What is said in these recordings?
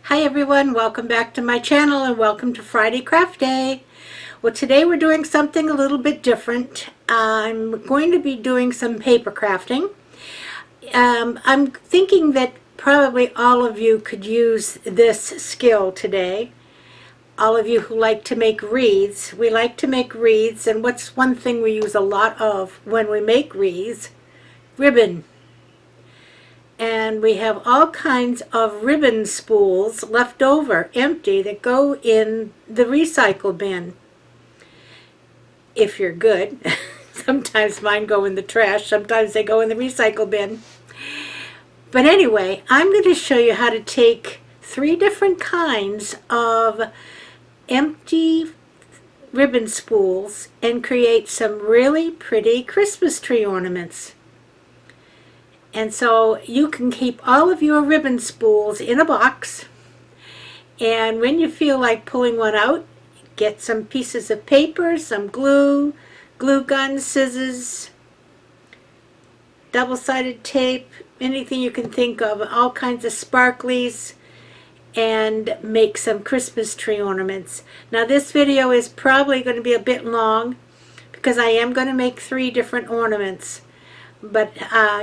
Hi everyone, welcome back to my channel and welcome to Friday Craft Day. Well, today we're doing something a little bit different. I'm going to be doing some paper crafting. I'm thinking that probably all of you could use this skill today. All of you who like to make wreaths. We like to make wreaths, and what's one thing we use a lot of when we make wreaths? Ribbon. And we have all kinds of ribbon spools left over, empty, that go in the recycle bin. If you're good. Sometimes mine go in the trash, sometimes they go in the recycle bin. But anyway, I'm going to show you how to take 3 different kinds of empty ribbon spools and create some really pretty Christmas tree ornaments. And so you can keep all of your ribbon spools in a box, and when you feel like pulling one out, get some pieces of paper, some glue, glue gun, scissors, double-sided tape, anything you can think of, all kinds of sparklies, and make some Christmas tree ornaments. Now this video is probably going to be a bit long because I am going to make 3 different ornaments. But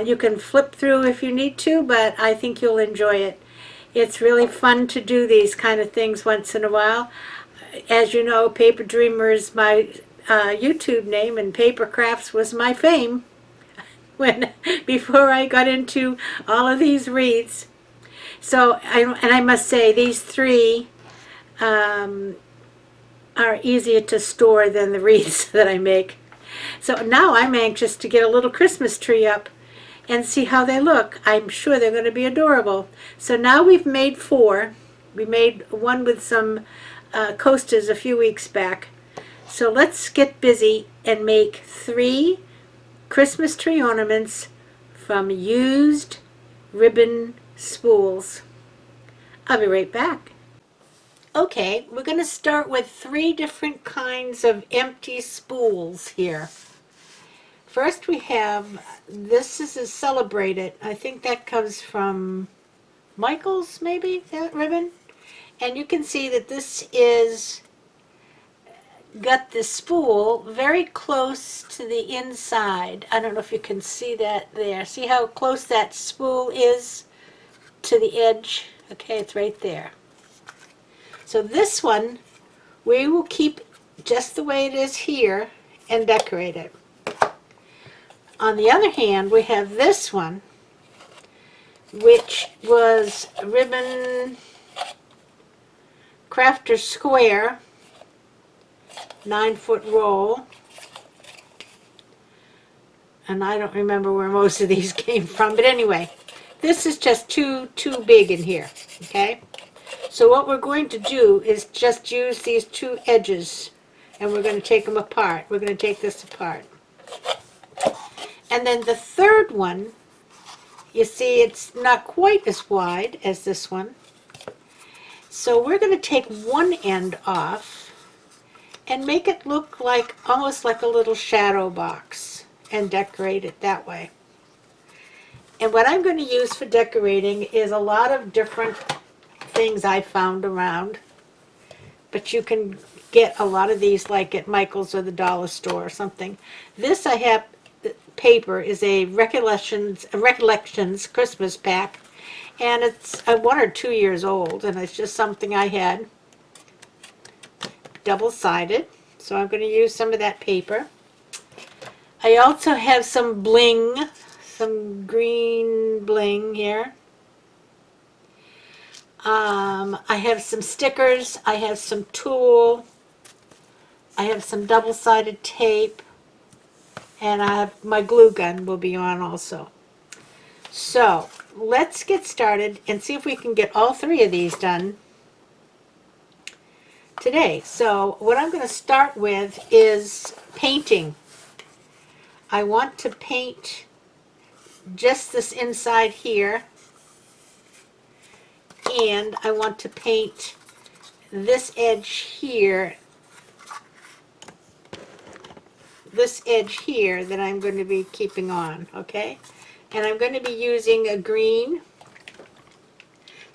you can flip through if you need to, but I think you'll enjoy it. It's really fun to do these kind of things once in a while. As you know, Paper Dreamer is my YouTube name, and Paper Crafts was my fame before I got into all of these wreaths. So, I must say, these 3 are easier to store than the wreaths that I make. So now I'm anxious to get a little Christmas tree up and see how they look. I'm sure they're going to be adorable. So now we've made 4. We made one with some coasters a few weeks back. So let's get busy and make 3 Christmas tree ornaments from used ribbon spools. I'll be right back. Okay, we're going to start with 3 different kinds of empty spools here. First we have, this is a Celebrate It. I think that comes from Michael's, maybe, that ribbon. And you can see that this is got the spool very close to the inside. I don't know if you can see that there. See how close that spool is to the edge? Okay, it's right there. So this one, we will keep just the way it is here and decorate it. On the other hand, we have this one, which was Ribbon Crafter Square, 9-foot roll. And I don't remember where most of these came from, but anyway, this is just too big in here, okay? So what we're going to do is just use these 2 edges, and we're going to take them apart. We're going to take this apart. And then the third one, you see it's not quite as wide as this one. So we're going to take one end off and make it look like almost like a little shadow box and decorate it that way. And what I'm going to use for decorating is a lot of different things I found around, but you can get a lot of these like at Michael's or the dollar store or something. This I have paper is a Recollections Christmas pack, and it's 1 or 2 years old, and it's just something I had, double-sided, so I'm going to use some of that paper. I also have some bling, some green bling here. I have some stickers, I have some tulle, I have some double-sided tape, and I have my glue gun will be on also. So let's get started and see if we can get all 3 of these done today. So what I'm going to start with is painting. I want to paint just this inside here, and I want to paint this edge here, that I'm going to be keeping on, okay? And I'm going to be using a green.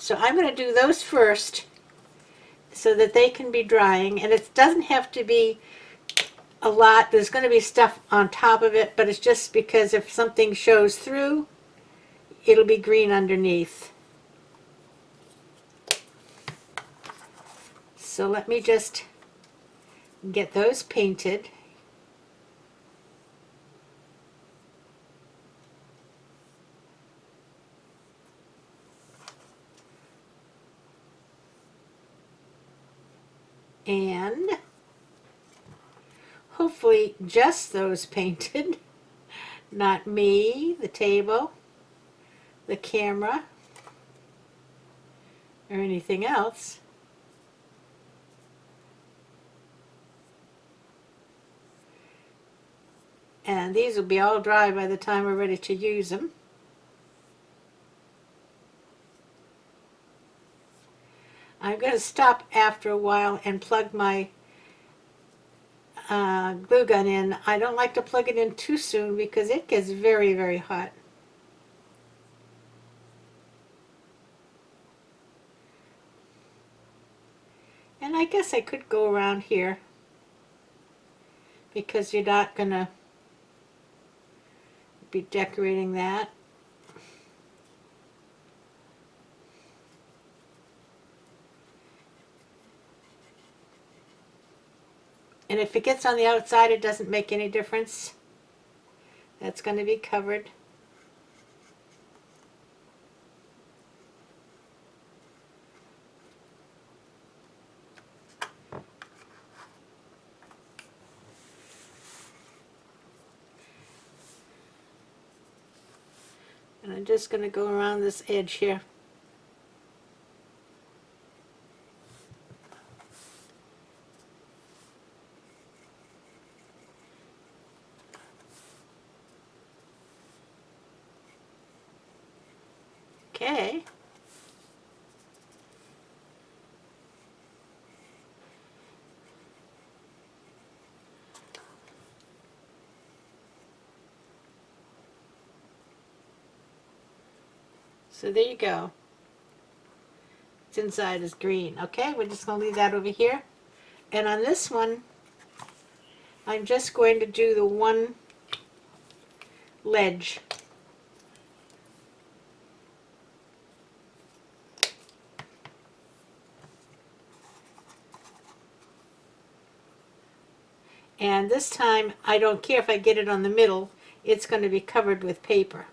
So I'm going to do those first so that they can be drying. And it doesn't have to be a lot. There's going to be stuff on top of it, but it's just because if something shows through, it'll be green underneath. So let me just get those painted. And hopefully just those painted, not me, the table, the camera, or anything else. And these will be all dry by the time we're ready to use them. I'm going to stop after a while and plug my glue gun in. I don't like to plug it in too soon because it gets very, very hot. And I guess I could go around here because you're not going to be decorating that. And if it gets on the outside, it doesn't make any difference. That's going to be covered. And I'm just going to go around this edge here. Okay. So there you go. Its inside is green. Okay, we're just going to leave that over here. And on this one, I'm just going to do the one ledge. And this time, I don't care if I get it on the middle, it's going to be covered with paper.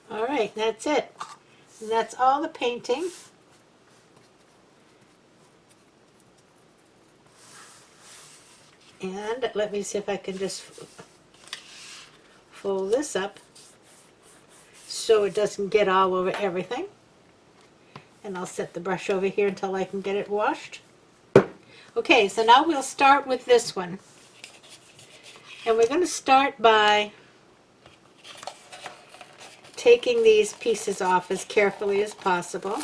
Alright, that's it. And that's all the painting. And let me see if I can just fold this up so it doesn't get all over everything. And I'll set the brush over here until I can get it washed. Okay, so now we'll start with this one. And we're going to start by taking these pieces off as carefully as possible.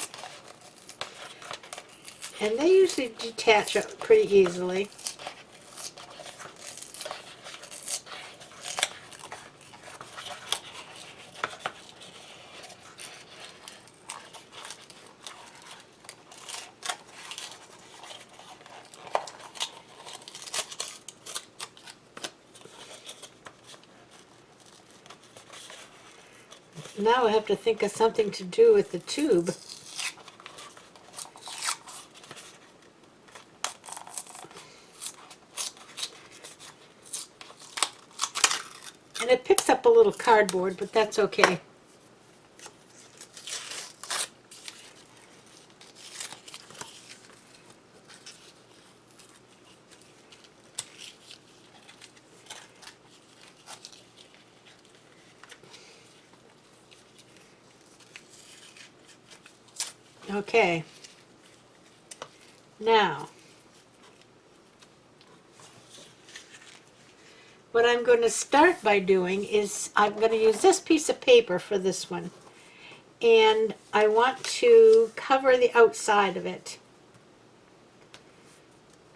And they usually detach pretty easily. Now I have to think of something to do with the tube. And it picks up a little cardboard, but that's okay. Okay. Now, what I'm going to start by doing is I'm going to use this piece of paper for this one. And I want to cover the outside of it.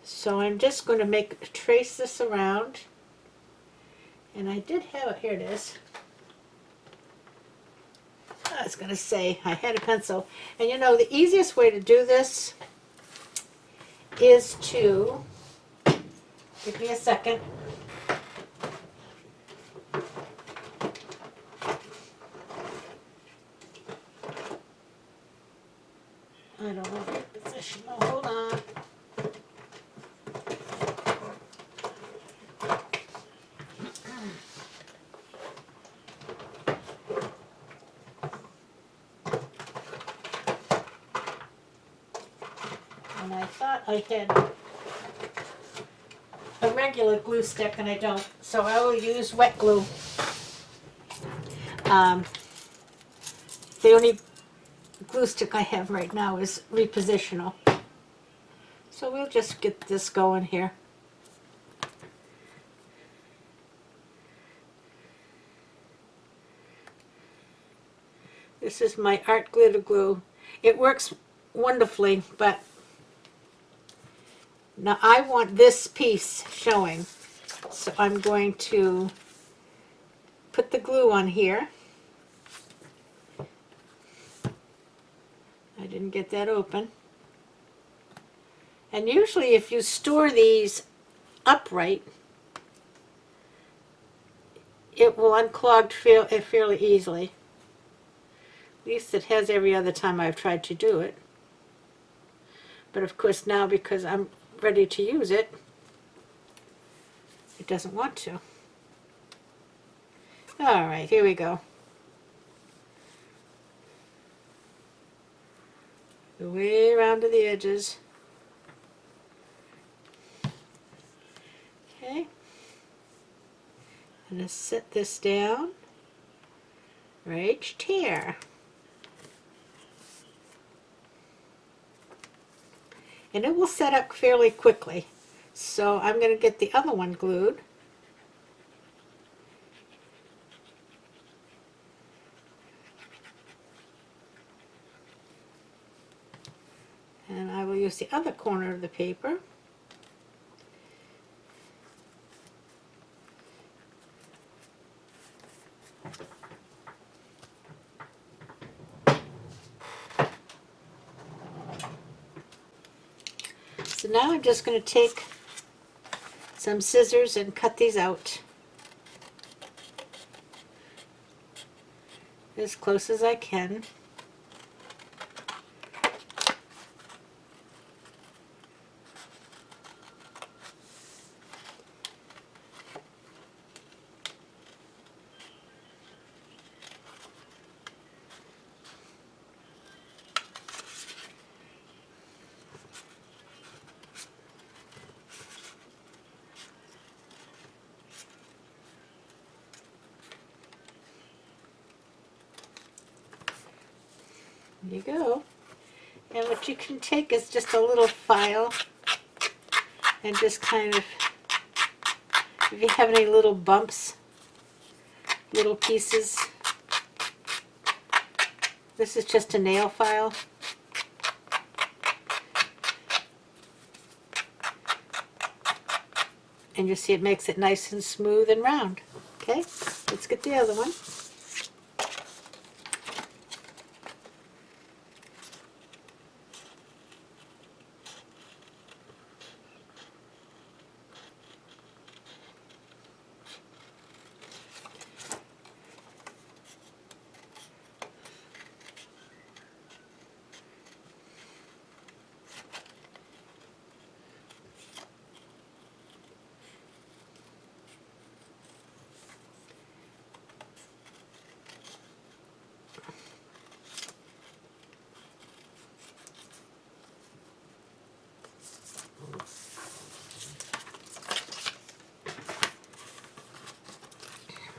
So I'm just going to trace this around. And I did have it, here it is. I was going to say I had a pencil. And you know, the easiest way to do this is to, give me a second. I don't know the position. Oh, hold on. And I thought I had a regular glue stick, and I don't. So I will use wet glue. The only glue stick I have right now is repositional. So we'll just get this going here. This is my art glitter glue. It works wonderfully, but now I want this piece showing. So I'm going to put the glue on here. I didn't get that open. And usually if you store these upright, it will unclog fairly easily. At least it has every other time I've tried to do it. But of course now, because I'm ready to use it, it doesn't want to. All right, here we go. The way around to the edges. Okay. I'm going to set this down right here. And it will set up fairly quickly. So I'm going to get the other one glued. And I will use the other corner of the paper. So now I'm just going to take some scissors and cut these out as close as I can. There you go. And what you can take is just a little file and just kind of, if you have any little bumps, little pieces, this is just a nail file. And you see it makes it nice and smooth and round. Okay, let's get the other one.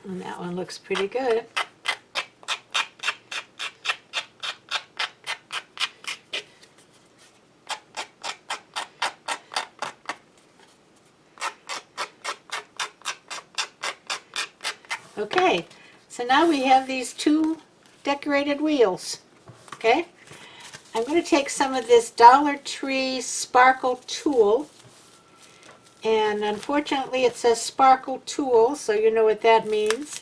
And that one looks pretty good. Okay, so now we have these two decorated wheels. Okay, I'm going to take some of this Dollar Tree sparkle tulle, and unfortunately it says sparkle tulle, so you know what that means.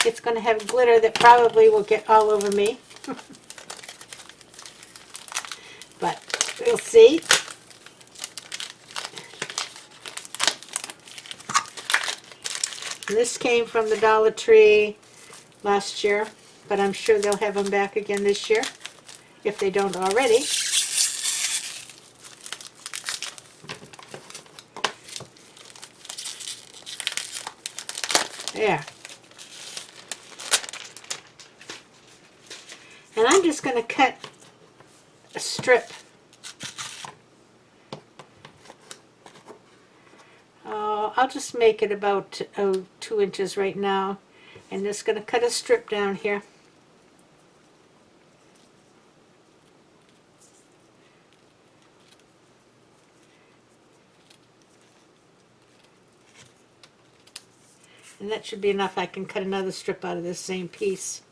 It's going to have glitter that probably will get all over me. But we'll see. And this came from the Dollar Tree last year, but I'm sure they'll have them back again this year, if they don't already. There. And I'm just going to cut a strip. I'll just make it about 2 inches right now. And just going to cut a strip down here. And that should be enough. I can cut another strip out of this same piece.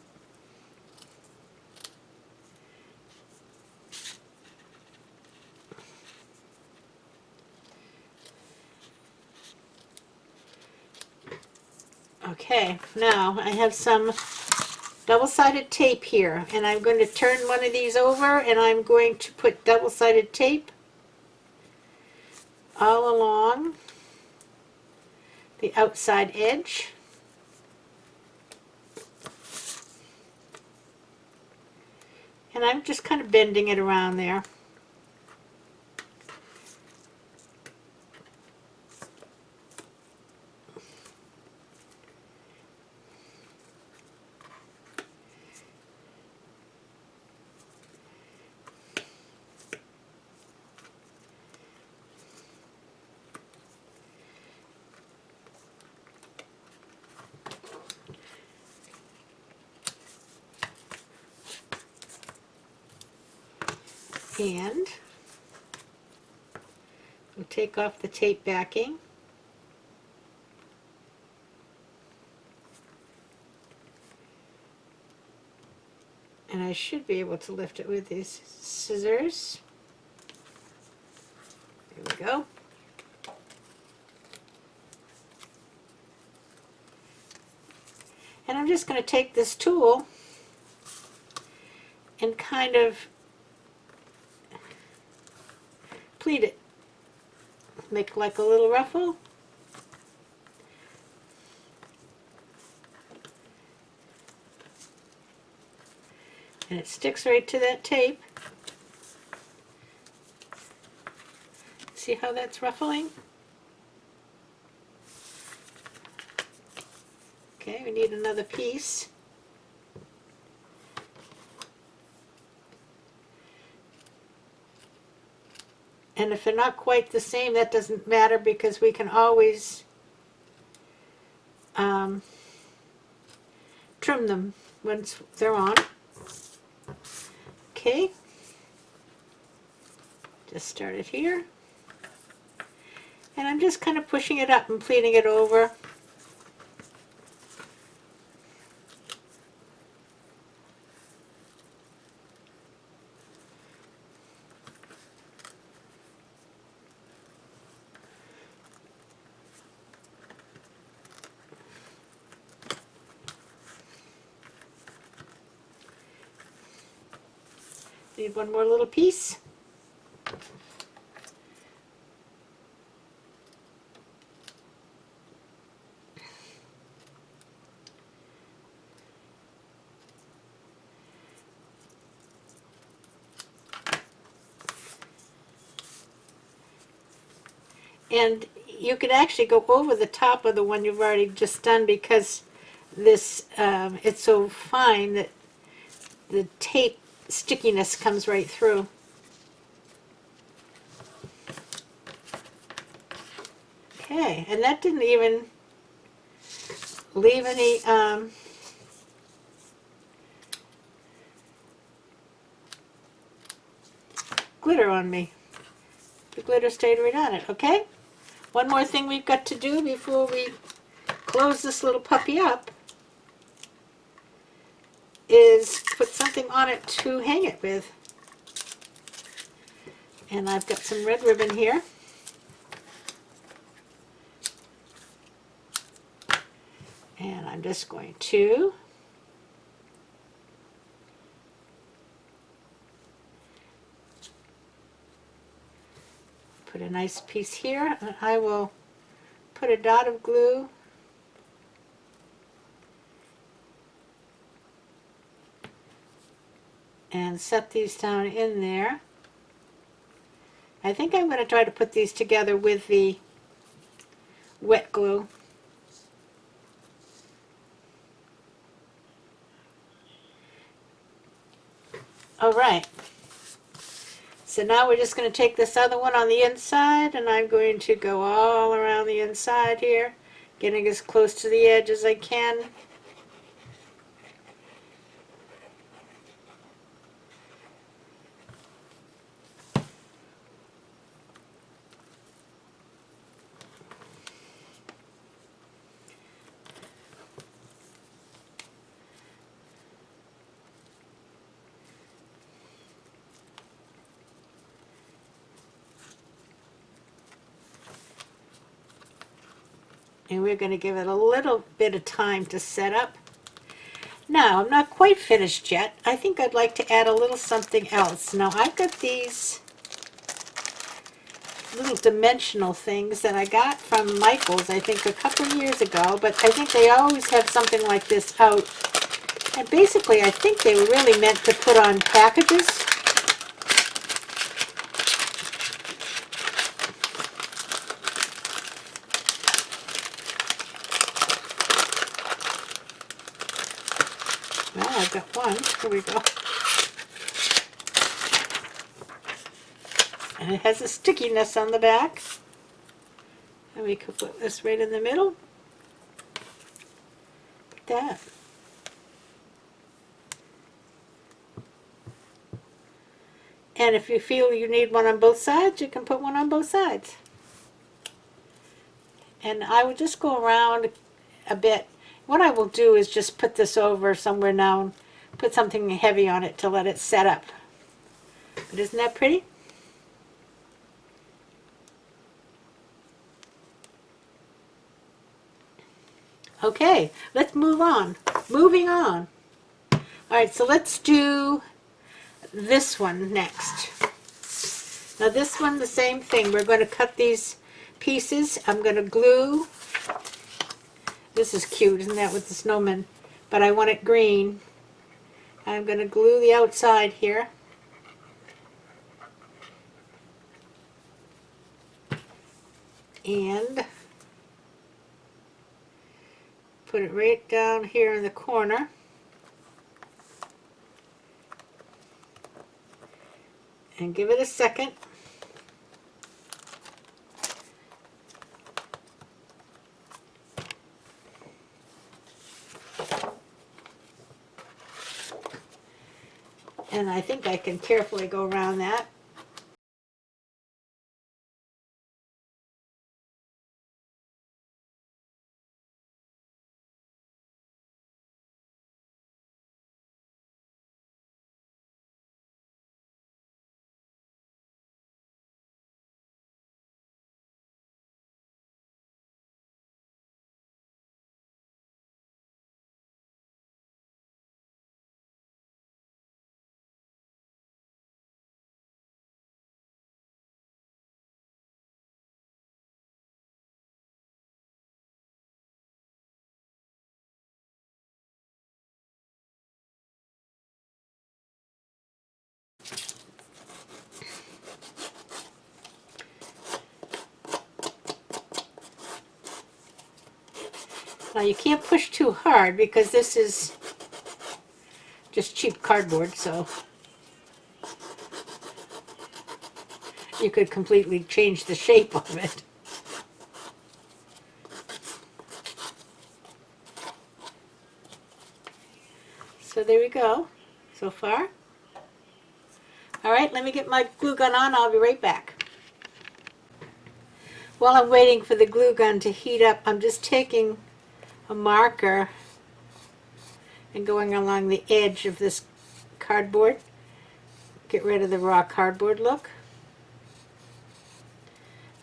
Okay, now I have some double-sided tape here, and I'm going to turn one of these over, and I'm going to put double-sided tape all along the outside edge. And I'm just kind of bending it around there. And we'll take off the tape backing. And I should be able to lift it with these scissors. There we go. And I'm just going to take this tool and kind of pleat it. Make like a little ruffle. And it sticks right to that tape. See how that's ruffling? Okay, we need another piece. And if they're not quite the same, that doesn't matter because we can always trim them once they're on. Okay, just start it here. And I'm just kind of pushing it up and pleating it over. Need one more little piece. And you could actually go over the top of the one you've already just done because this it's so fine that the tape stickiness comes right through. Okay, and that didn't even leave any glitter on me. The glitter stayed right on it, okay? One more thing we've got to do before we close this little puppy up on it to hang it with. And I've got some red ribbon here. And I'm just going to put a nice piece here. And I will put a dot of glue and set these down in there. I think I'm going to try to put these together with the wet glue. All right. So now we're just going to take this other one on the inside, and I'm going to go all around the inside here, getting as close to the edge as I can. And we're going to give it a little bit of time to set up. Now, I'm not quite finished yet. I think I'd like to add a little something else. Now, I've got these little dimensional things that I got from Michael's, I think, a couple of years ago, but I think they always have something like this out. And basically, I think they were really meant to put on packages. Well, I've got one. Here we go. And it has a stickiness on the back. And we could put this right in the middle. Like that. And if you feel you need one on both sides, you can put one on both sides. And I would just go around a bit. What I will do is just put this over somewhere now and put something heavy on it to let it set up. But isn't that pretty? Okay, let's move on. Moving on. All right, so let's do this one next. Now this one, the same thing. We're going to cut these pieces. I'm going to glue. This is cute, isn't that, with the snowman? But I want it green. I'm going to glue the outside here. And put it right down here in the corner. And give it a second. And I think I can carefully go around that. Now you can't push too hard because this is just cheap cardboard, so you could completely change the shape of it. So there we go, so far. All right, let me get my glue gun on. I'll be right back. While I'm waiting for the glue gun to heat up, I'm just taking a marker and going along the edge of this cardboard. Get rid of the raw cardboard look.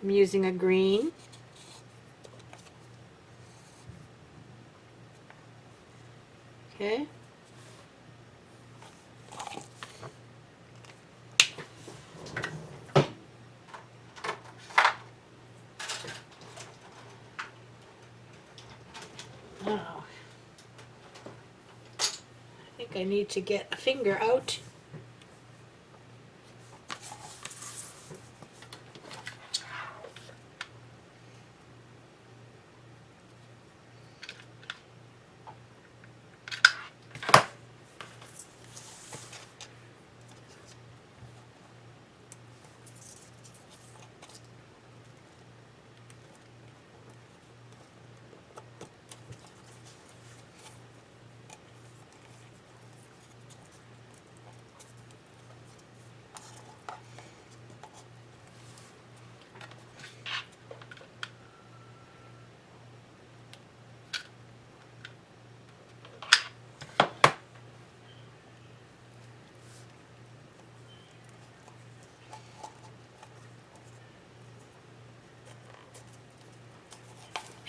I'm using a green. Okay. Oh. I think I need to get a finger out.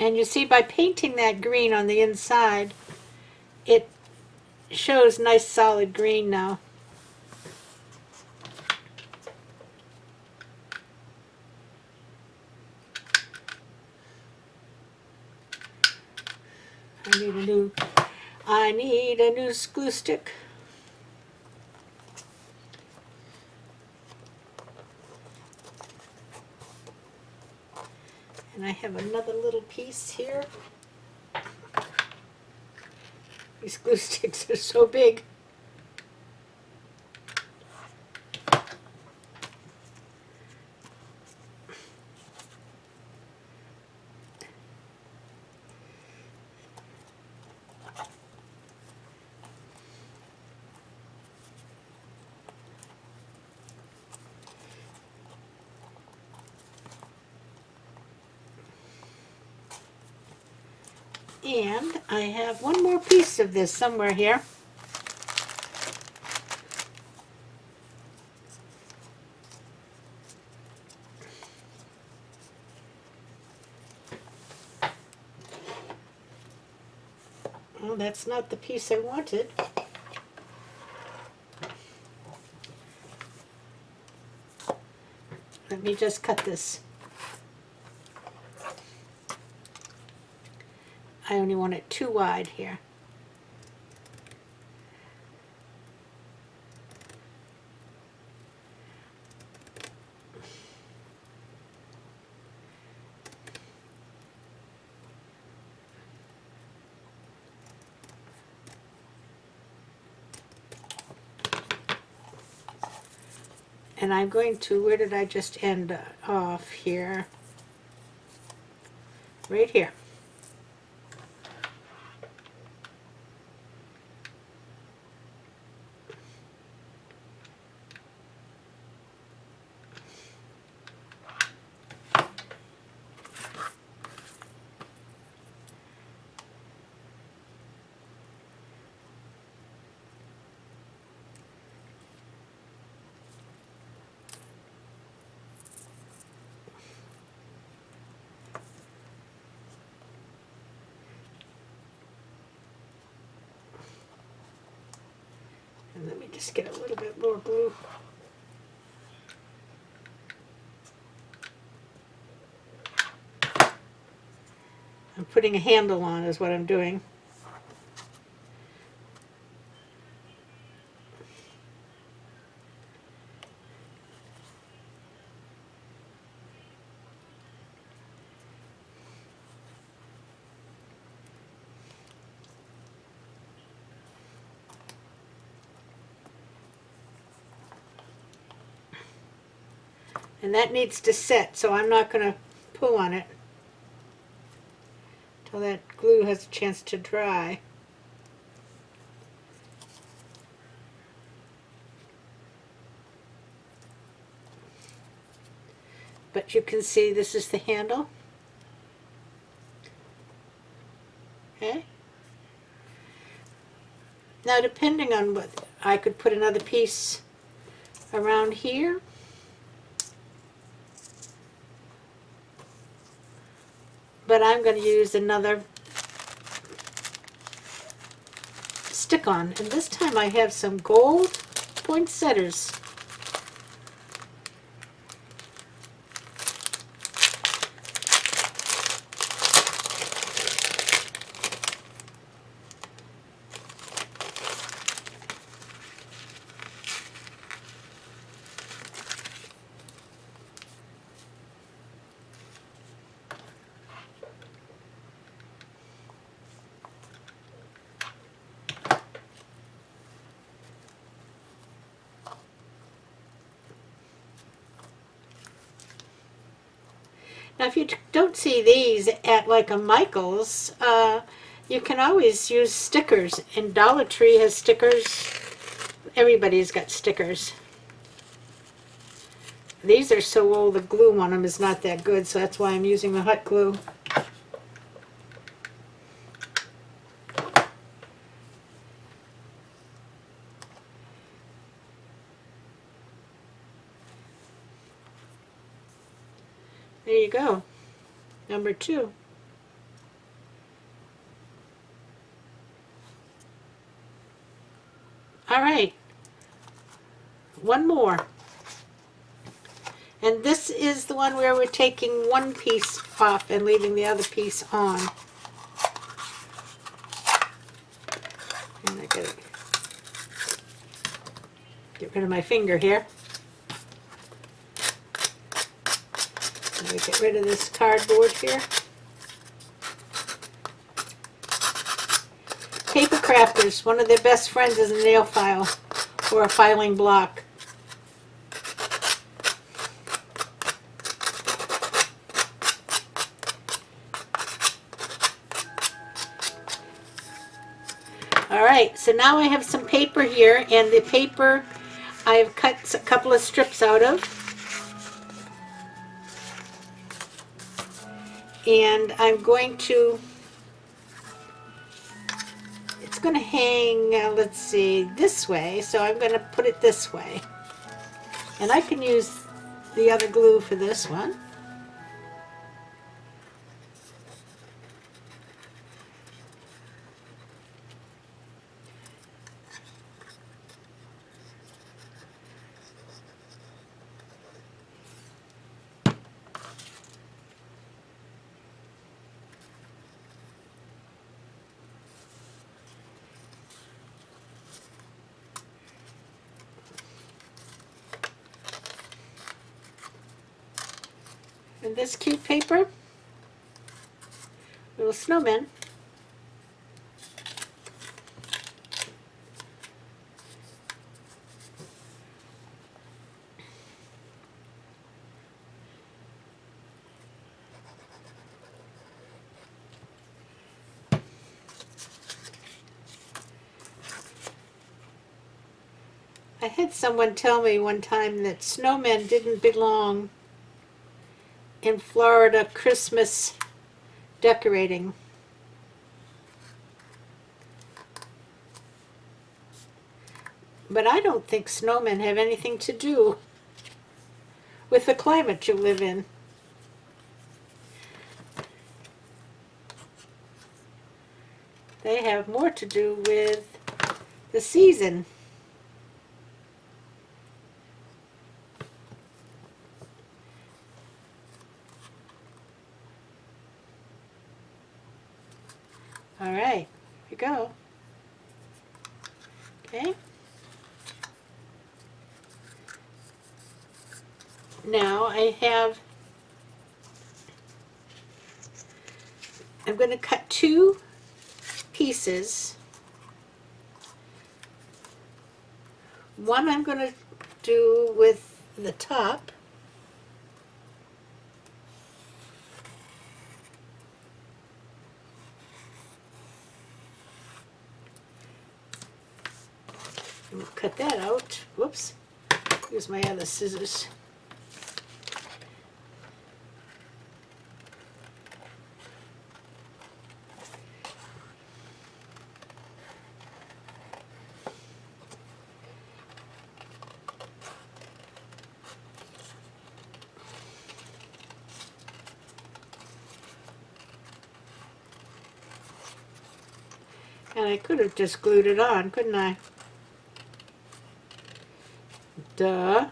And you see, by painting that green on the inside, it shows nice solid green now. I need a new glue stick. And I have another little piece here. These glue sticks are so big. And I have one more piece of this somewhere here. Well, that's not the piece I wanted. Let me just cut this. I only want it too wide here. And I'm going to, where did I just end off here? Right here. And let me just get a little bit more glue. I'm putting a handle on is what I'm doing. And that needs to set, so I'm not going to pull on it until that glue has a chance to dry. But you can see this is the handle. Okay. Now, depending on what I could put another piece around here. But I'm going to use another stick-on, and this time I have some gold poinsettias. Now, if you don't see these at like a Michael's, you can always use stickers. And Dollar Tree has stickers. Everybody's got stickers. These are so old, the glue on them is not that good, so that's why I'm using the hot glue. There you go. Number 2. All right. One more. And this is the one where we're taking one piece off and leaving the other piece on. And I gotta get rid of my finger here. Let me get rid of this cardboard here. Paper crafters, one of their best friends is a nail file or a filing block. Alright, so now I have some paper here, and the paper I've cut a couple of strips out of. And I'm going to, it's going to hang, let's see, this way, so I'm going to put it this way. And I can use the other glue for this one. And this cute paper, little snowman. I had someone tell me one time that snowmen didn't belong in Florida Christmas decorating. But I don't think snowmen have anything to do with the climate you live in. They have more to do with the season. All right, here we go. Okay. Now I'm going to cut 2 pieces. One I'm going to do with the top. We'll cut that out. Whoops. Use my other scissors. And I could have just glued it on, couldn't I? Duh.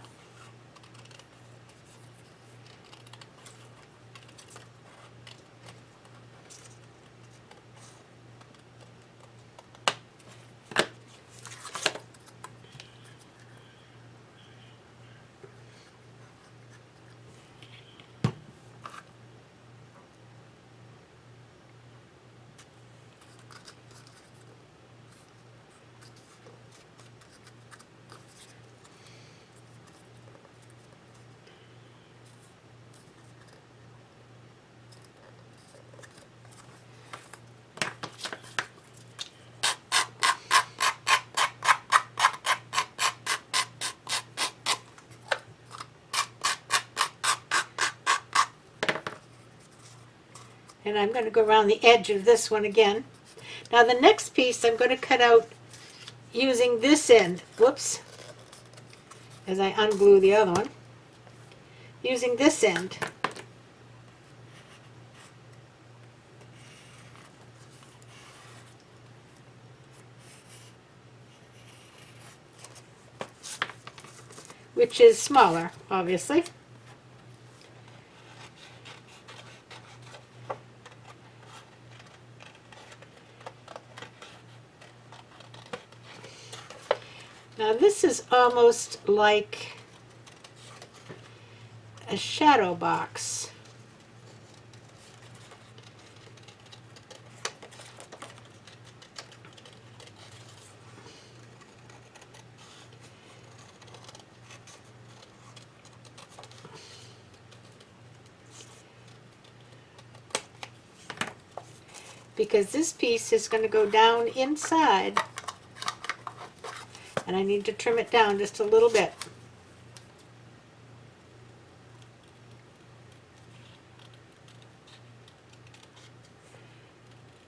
And I'm going to go around the edge of this one again. Now the next piece I'm going to cut out using this end. Whoops. As I unglue the other one. Using this end. Which is smaller, obviously. Now this is almost like a shadow box. Because this piece is going to go down inside. And I need to trim it down just a little bit.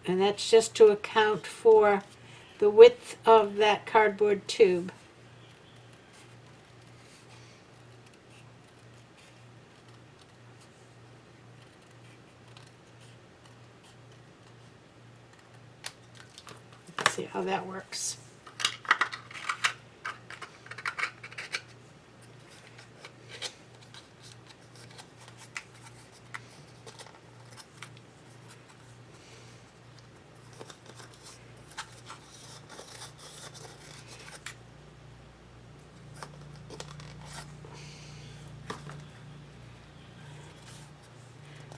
And that's just to account for the width of that cardboard tube. Let's see how that works.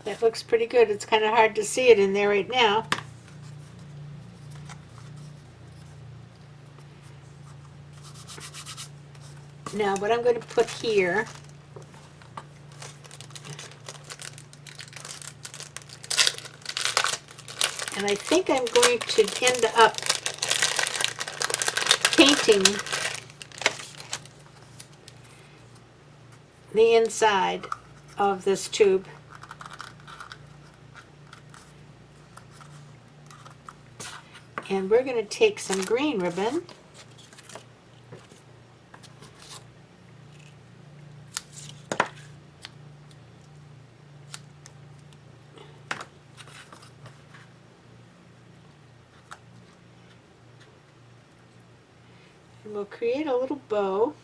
That looks pretty good. It's kind of hard to see it in there right now. Now what I'm going to put here and I think I'm going to end up painting the inside of this tube. And we're going to take some green ribbon and we'll create a little bow.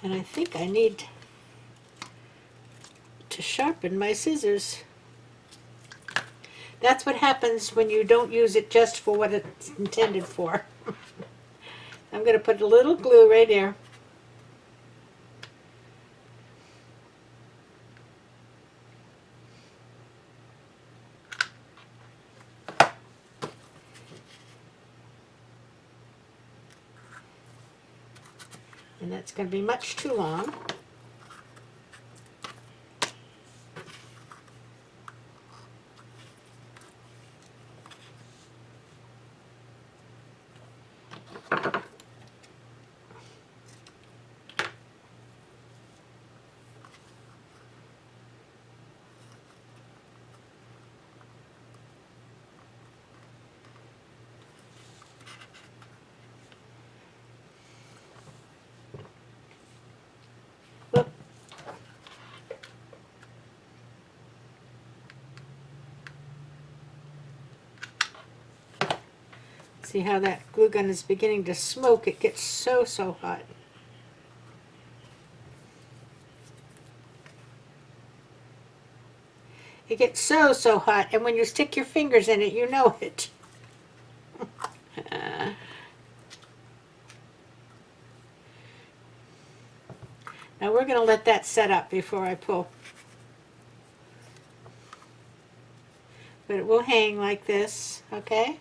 And I think I need to sharpen my scissors. That's what happens when you don't use it just for what it's intended for. I'm going to put a little glue right there. And that's going to be much too long. Whoop. See how that glue gun is beginning to smoke? It gets so hot. It gets so hot, and when you stick your fingers in it, you know it. Now we're going to let that set up before I pull. But it will hang like this, okay?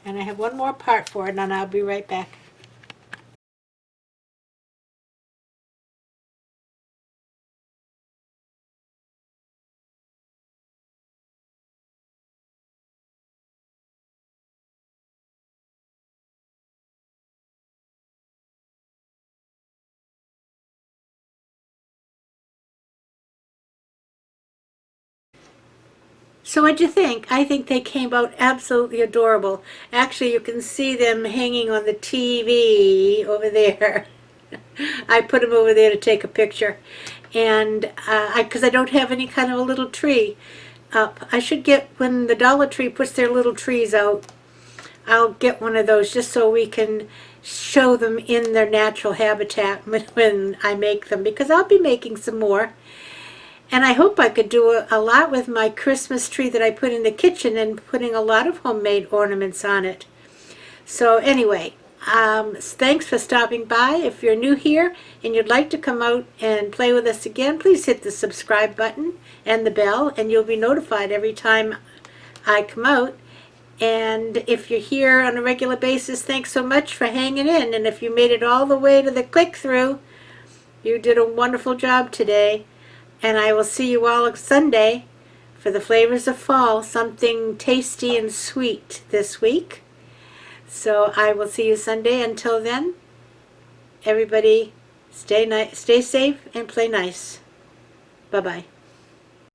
And I have one more part for it, and I'll be right back. So what'd you think? I think they came out absolutely adorable. Actually, you can see them hanging on the TV over there. I put them over there to take a picture. And because I don't have any kind of a little tree up. I should get, when the Dollar Tree puts their little trees out, I'll get one of those just so we can show them in their natural habitat when I make them, because I'll be making some more. And I hope I could do a lot with my Christmas tree that I put in the kitchen and putting a lot of homemade ornaments on it. So anyway, thanks for stopping by. If you're new here and you'd like to come out and play with us again, please hit the subscribe button and the bell, and you'll be notified every time I come out. And if you're here on a regular basis, thanks so much for hanging in. And if you made it all the way to the click-through, you did a wonderful job today. And I will see you all Sunday for the flavors of fall, something tasty and sweet this week. So I will see you Sunday. Until then, everybody stay safe and play nice. Bye-bye.